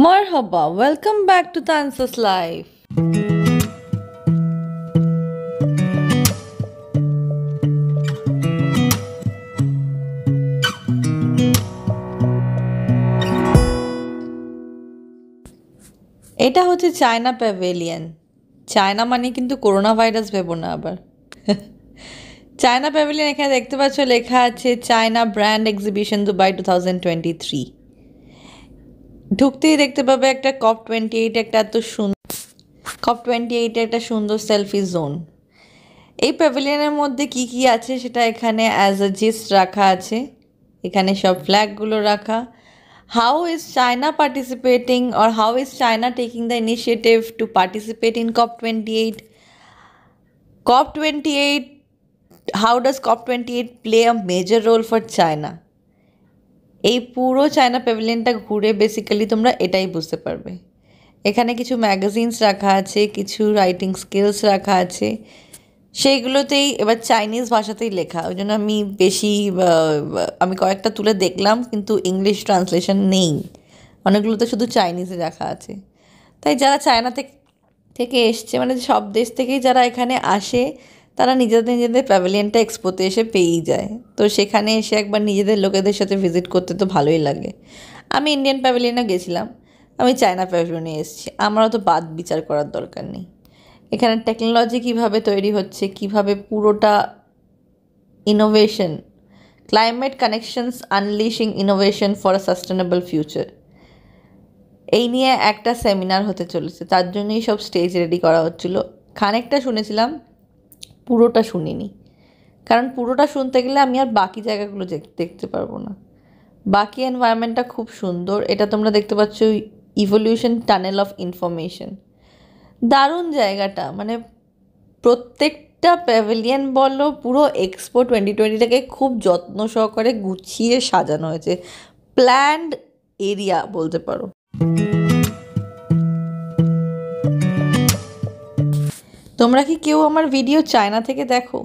Marhaba, welcome back to Tansa's Life. এটা হচ্ছে China pavilion. China মানে কিন্তু করোনা ভাইরাস ভেবো না আবার। চায়না প্যাভিলিয়ন এখানে দেখতে পাচ্ছ, লেখা আছে চায়না ব্র্যান্ড এক্সিবিশন দুবাই 2023। ঢুকতেই দেখতে পাবে একটা COP28 একটা এত সুন্দর COP28 একটা সুন্দর সেলফি জোন। এই প্যাভিলিয়নের মধ্যে কি কি আছে সেটা এখানে অ্যাজ আ জিস্ট রাখা আছে। এখানে সব ফ্ল্যাগগুলো রাখা। How is China participating, or how is China taking the initiative to participate in COP28? COP28, how does COP28 play a major role for China? এই পুরো চায়না প্যাভিলিয়নটা ঘুরে বেসিক্যালি তোমরা এটাই বুঝতে পারবে। এখানে কিছু ম্যাগাজিনস রাখা আছে, কিছু রাইটিং স্কিলস রাখা আছে, সেইগুলোতেই এবার চাইনিজ ভাষাতেই লেখা। ওই জন্য আমি কয়েকটা তুলে দেখলাম, কিন্তু ইংলিশ ট্রান্সলেশন নেই, অনেকগুলোতে শুধু চাইনিজে রাখা আছে। তাই যারা চায়না থেকে এসছে, মানে সব দেশ থেকেই যারা এখানে আসে, তারা নিজেদের প্যাভিলিয়নটা এক্সপোতে এসে পেয়েই যায়। তো সেখানে এসে একবার নিজেদের লোকেদের সাথে ভিজিট করতে তো ভালোই লাগে। আমি ইন্ডিয়ান প্যাভিলিয়নে গেছিলাম, আমি চায়না প্যাভিলিয়নে এসেছি, আমারও তো বাদ বিচার করার দরকার নেই। এখানে টেকনোলজি কীভাবে তৈরি হচ্ছে, কীভাবে পুরোটা innovation, climate connections unleashing innovation for a sustainable future, এই নিয়ে একটা সেমিনার হতে চলেছে। তার জন্যই সব স্টেজ রেডি করা হচ্ছিলো। খানিকটা শুনেছিলাম, পুরোটা শুনিনি, কারণ পুরোটা শুনতে গেলে আমি আর বাকি জায়গাগুলো দেখতে পারবো না। বাকি এনভায়রনমেন্টটা খুব সুন্দর। এটা তোমরা দেখতে পাচ্ছ ইভলিউশন টানেল অফ ইনফরমেশন, দারুণ জায়গাটা। মানে প্রত্যেকটা প্যাভিলিয়ন বলো, পুরো এক্সপো 2020টাকে খুব যত্ন সহকারে গুছিয়ে সাজানো হয়েছে, প্ল্যান্ড এরিয়া বলতে পারো। তোমরা কি কেউ আমার ভিডিও চায়না থেকে দেখো?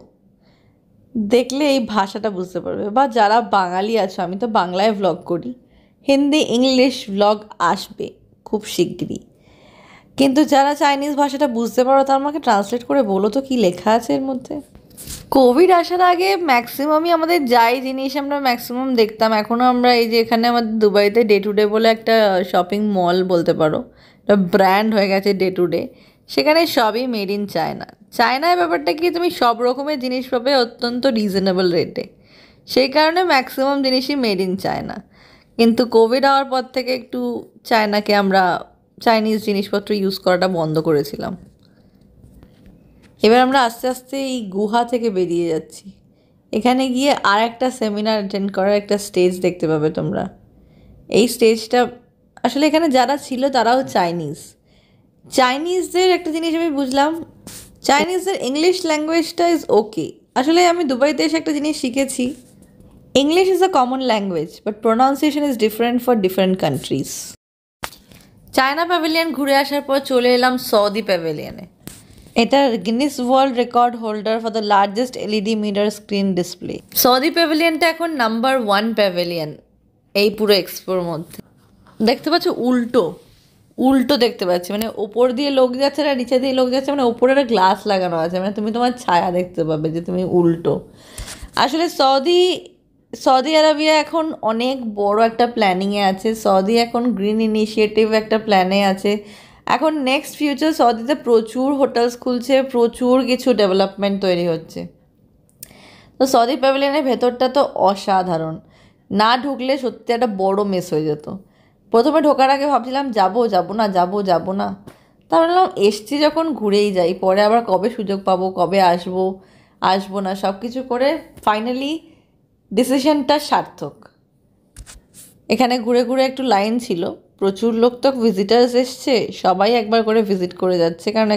দেখলে এই ভাষাটা বুঝতে পারবে, বা যারা বাঙালি আছো, আমি তো বাংলায় ভ্লগ করি, হিন্দি ইংলিশ ভ্লগ আসবে খুব শিগগিরই। কিন্তু যারা চাইনিজ ভাষাটা বুঝতে পারো, তার আমাকে ট্রান্সলেট করে বলো তো কী লেখা আছে এর মধ্যে। কোভিড আসার আগে ম্যাক্সিমামই আমাদের যাই জিনিস আমরা ম্যাক্সিমাম দেখতাম, এখনও আমরা এই যে এখানে আমাদের দুবাইতে ডে টু ডে বলে একটা শপিং মল বলতে পারো, একটা ব্র্যান্ড হয়ে গেছে ডে টু ডে, সেখানে সবই মেড ইন চায়না। চায়নায় ব্যাপারটা কি, তুমি সব রকমের জিনিস পাবে অত্যন্ত রিজনেবল রেটে, সেই কারণে ম্যাক্সিমাম জিনিসই মেড ইন চায়না। কিন্তু কোভিড হওয়ার পর থেকে একটু চায়নাকে আমরা চাইনিজ জিনিসপত্র ইউজ করাটা বন্ধ করেছিলাম। এবার আমরা আস্তে আস্তে এই গুহা থেকে বেরিয়ে যাচ্ছি। এখানে গিয়ে আর একটা সেমিনার অ্যাটেন্ড করার একটা স্টেজ দেখতে পাবে তোমরা। এই স্টেজটা আসলে এখানে যারা ছিল তারাও চাইনিজদের একটা জিনিস আমি বুঝলাম, চাইনিজদের ইংলিশ ল্যাঙ্গুয়েজটা ইজ ওকে। আসলে আমি দুবাইতে এসে একটা জিনিস শিখেছি, English is a common language, but pronunciation is different for different countries. China pavilion ঘুরে আসার পর চলে এলাম সৌদি প্যাভিলিয়নে। এটা Guinness world record holder for the largest LED mirror screen display. Saudi প্যাভিলিয়নটা এখন নাম্বার 1 প্যাভিলিয়ন এই পুরো এক্সপোর মধ্যে। দেখতে পাচ্ছ উল্টো উল্টো দেখতে পাচ্ছি, মানে ওপর দিয়ে লোক যাচ্ছে না, নিচে দিয়ে লোক যাচ্ছে, মানে ওপরে একটা গ্লাস লাগানো আছে, মানে তুমি তোমার ছায়া দেখতে পাবে যে তুমি উল্টো। আসলে সৌদি আরবিয়া এখন অনেক বড় একটা প্ল্যানিংয়ে আছে। সৌদি এখন গ্রিন ইনিশিয়েটিভ একটা প্ল্যানে আছে। এখন নেক্সট ফিউচার সৌদিতে প্রচুর হোটেলস খুলছে, প্রচুর কিছু ডেভেলপমেন্ট তৈরি হচ্ছে। তো সৌদি প্যাভিলিয়নের ভেতরটা তো অসাধারণ, না ঢুকলে সত্যি একটা বড় মিস হয়ে যেত। প্রথমে ঢোকার আগে ভাবছিলাম যাবো না, তা বললাম এসছি যখন ঘুরেই যাই, পরে আবার কবে সুযোগ পাবো, কবে আসবো না, সব কিছু করে ফাইনালি ডিসিশনটা সার্থক। এখানে ঘুরে ঘুরে একটু লাইন ছিল, প্রচুর লোক তো ভিজিটার্স এসছে, সবাই একবার করে ভিজিট করে যাচ্ছে, কারণ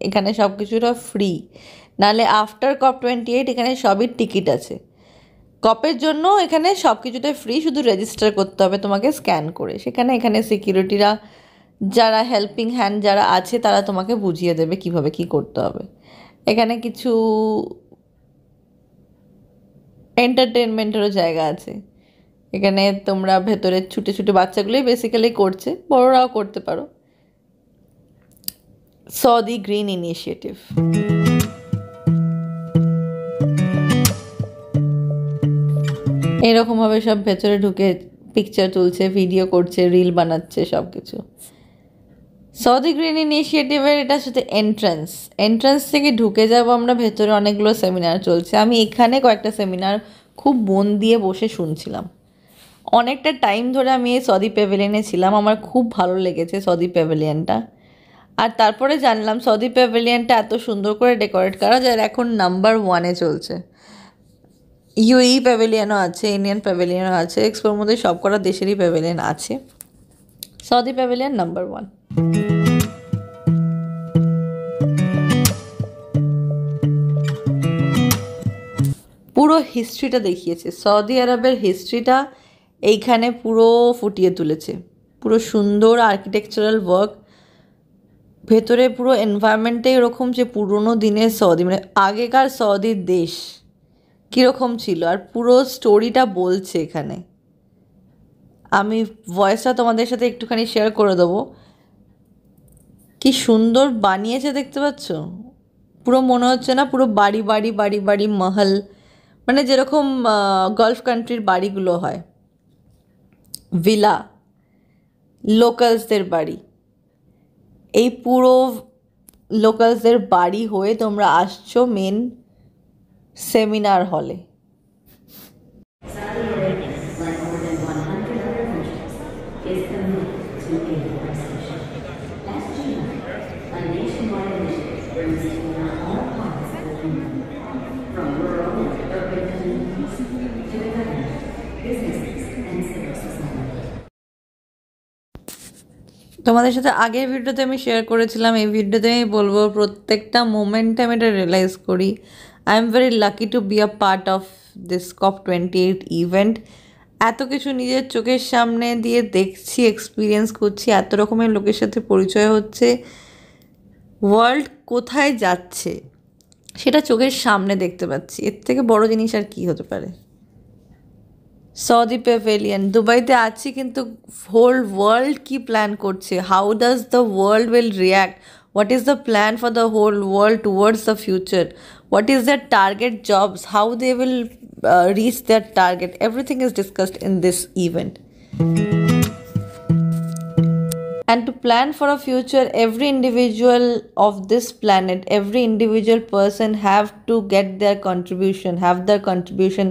এখানে সব কিছুটা ফ্রি। নাহলে আফটার COP28 এখানে সবই টিকিট আছে। কপের জন্য এখানে সব কিছুটাই ফ্রি, শুধু রেজিস্টার করতে হবে তোমাকে স্ক্যান করে। এখানে সিকিউরিটিরা, যারা হেল্পিং হ্যান্ড যারা আছে, তারা তোমাকে বুঝিয়ে দেবে কিভাবে কি করতে হবে। এখানে কিছু এন্টারটেনমেন্টেরও জায়গা আছে, এখানে তোমরা ভেতরে ছুটে ছুটে বাচ্চাগুলোই বেসিক্যালি করছে, বড়রাও করতে পারো। Saudi green initiative. এরকমভাবে সব ভেতরে ঢুকে পিকচার তুলছে, ভিডিও করছে, রিল বানাচ্ছে, সব কিছু। সৌদি গ্রিন ইনিশিয়েটিভের এটা সাথে এন্ট্রান্স থেকে ঢুকে যাবো আমরা ভেতরে। অনেকগুলো সেমিনার চলছে, আমি এখানে কয়েকটা সেমিনার খুব মন দিয়ে বসে শুনছিলাম। অনেকটা টাইম ধরে আমি এই সৌদি প্যাভিলিয়নে ছিলাম, আমার খুব ভালো লেগেছে সৌদি প্যাভিলিয়নটা। আর তারপরে জানলাম সৌদি প্যাভিলিয়নটা এত সুন্দর করে ডেকোরেট করা যায়, এখন নাম্বার 1-এ চলছে। ইউই প্যাভিলিয়নও আছে, ইন্ডিয়ান প্যাভিলিয়নও আছে, এক্সপোর মধ্যে সব কটা দেশেরই প্যাভিলিয়ন আছে। Saudi pavilion number 1। পুরো হিস্ট্রিটা দেখিয়েছে, সৌদি আরবের হিস্ট্রিটা এইখানে পুরো ফুটিয়ে তুলেছে। পুরো সুন্দর আর্কিটেকচারাল ওয়ার্ক, ভেতরে পুরো এনভায়রনমেন্টটাই এরকম যে পুরোনো দিনের সৌদি, মানে আগেকার সৌদির দেশ কীরকম ছিল, আর পুরো স্টোরিটা বলছে এখানে। আমি ভয়েসটা তোমাদের সাথে একটুখানি শেয়ার করে দেবো। কি সুন্দর বানিয়েছে দেখতে পাচ্ছ, পুরো মনে হচ্ছে না পুরো বাড়ি বাড়ি বাড়ি বাড়ি মহল, মানে যেরকম গালফ কান্ট্রির বাড়িগুলো হয়, ভিলা, লোকালসদের বাড়ি। এই পুরো লোকালসদের বাড়ি হয়ে তোমরা আসছো মেন সেমিনার হলে। তোমাদের সাথে আগের ভিডিওতে আমি শেয়ার করেছিলাম, এই ভিডিওতে আমি বলবো প্রত্যেকটা মোমেন্টে আমি এটা রিয়েলাইজ করি। I am very lucky to be a part of this COP28 event. এত কিছু নিজের চোখের সামনে দিয়ে দেখছি, এক্সপিরিয়েন্স করছি, এত রকমের লোকের সাথে পরিচয় হচ্ছে। ওয়ার্ল্ড কোথায় যাচ্ছে সেটা চোখের সামনে দেখতে পাচ্ছি, এর থেকে বড় জিনিস আর কি হতে পারে। সৌদি প্যাভিলিয়ন দুবাইতে আছি, কিন্তু হোল ওয়ার্ল্ড কি প্ল্যান করছে, how does the world will react, what is the plan for the whole world towards the future, what is their target jobs, how they will reach their target, everything is discussed in this event. And to plan for a future, every individual of this planet, every individual person have to get their contribution, have their contribution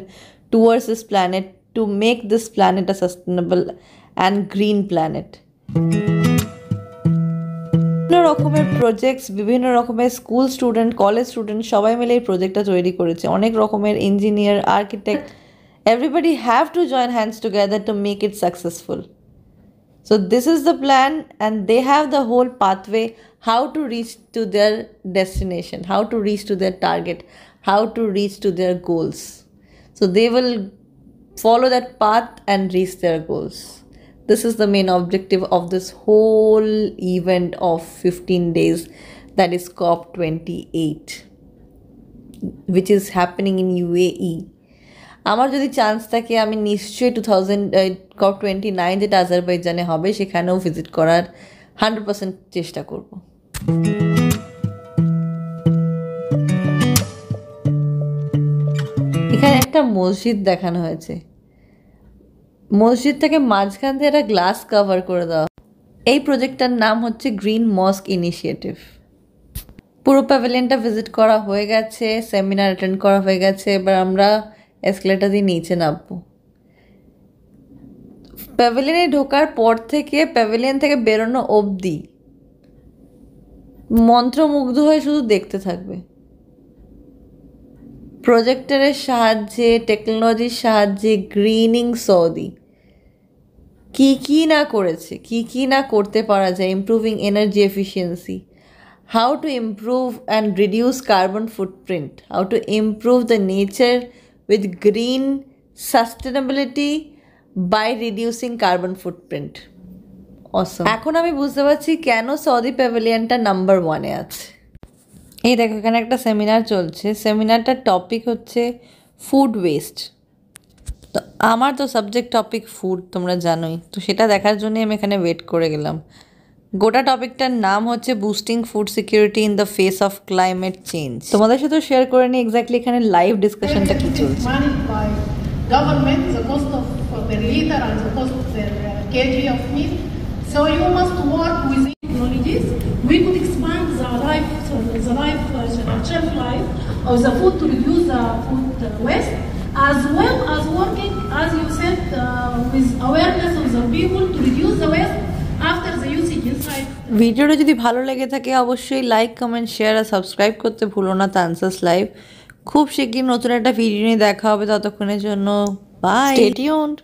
towards this planet to make this planet a sustainable and green planet. বিভিন্ন রকমের projects, বিভিন্ন রকমের school student, college student সবাই মিলে এই প্রজেক্টটা তৈরি করেছে। অনেক রকমের engineer, architect, everybody have to join hands together to make it successful. So this is the plan, and they have the whole pathway how to reach to their destination, how to reach to their target, how to reach to their goals. So they will follow that path and reach their goals. This is the main objective of this whole event of 15 days, that is COP28, which is happening in UAE. আমার যদি chance থাকে আমি নিশ্চয়ই COP29 যেটা আজারবাইজানে হবে সেখানেও visit করার 100% চেষ্টা করব। এখানে একটা মসজিদ দেখানো হয়েছে, মসজিদটাকে মাঝখান দিয়ে একটা গ্লাস কভার করে দেওয়া। এই প্রজেক্টটার নাম হচ্ছে গ্রিন মস্ক ইনিশিয়েটিভ। পুরো প্যাভিলিয়নটা ভিজিট করা হয়ে গেছে, সেমিনার অ্যাটেন্ড করা হয়ে গেছে, এবার আমরা এসকেলেটার দিয়ে নিচে নামবো। প্যাভিলিয়নে ঢোকার পর থেকে প্যাভিলিয়ন থেকে বেরোনো অবধি মন্ত্রমুগ্ধ হয়ে শুধু দেখতে থাকবে। প্রজেক্টরের সাহায্যে, টেকনোলজির সাহায্যে গ্রিনিং সৌদি কী না করেছে, কী না করতে পারা যায়। Improving energy efficiency, how to improve and reduce carbon footprint, how to improve the nature with green sustainability by reducing carbon footprint. Awesome. এখন আমি বুঝতে পারছি কেন সৌদি প্যাভিলিয়নটা নাম্বার 1-এ আছে। এই দেখো এখানে একটা সেমিনার চলছে, সেমিনারটার টপিক হচ্ছে ফুড ওয়েস্ট। তো আমার তো সাবজেক্ট টপিক ফুড, তোমরা জানোই, তো সেটা দেখার জন্যই আমি এখানে ওয়েট করে গেলাম। গোটা টপিকটার নাম হচ্ছে boosting food security in the face of climate change. তোমাদের সাথেও শেয়ার করে নিই এক্স্যাক্টলি এখানে লাইভ ডিসকাশনটা কি চলছে। Government, the cost of per liter and the cost per kg of meat. So you must work with technologies. We could expand the shelf life of the food to reduce the food waste, as well as working, as you said, with awareness of the people to reduce the waste after the usage inside. ভিডিওটা যদি ভালো লেগে থাকে অবশ্যই like, comment, share আর subscribe করতে ভুলো না তানসাস live. খুব শিগগির নতুন একটা ভিডিও নিয়ে দেখা হবে, ততক্ষণের জন্য বাই, স্টে টিউনড।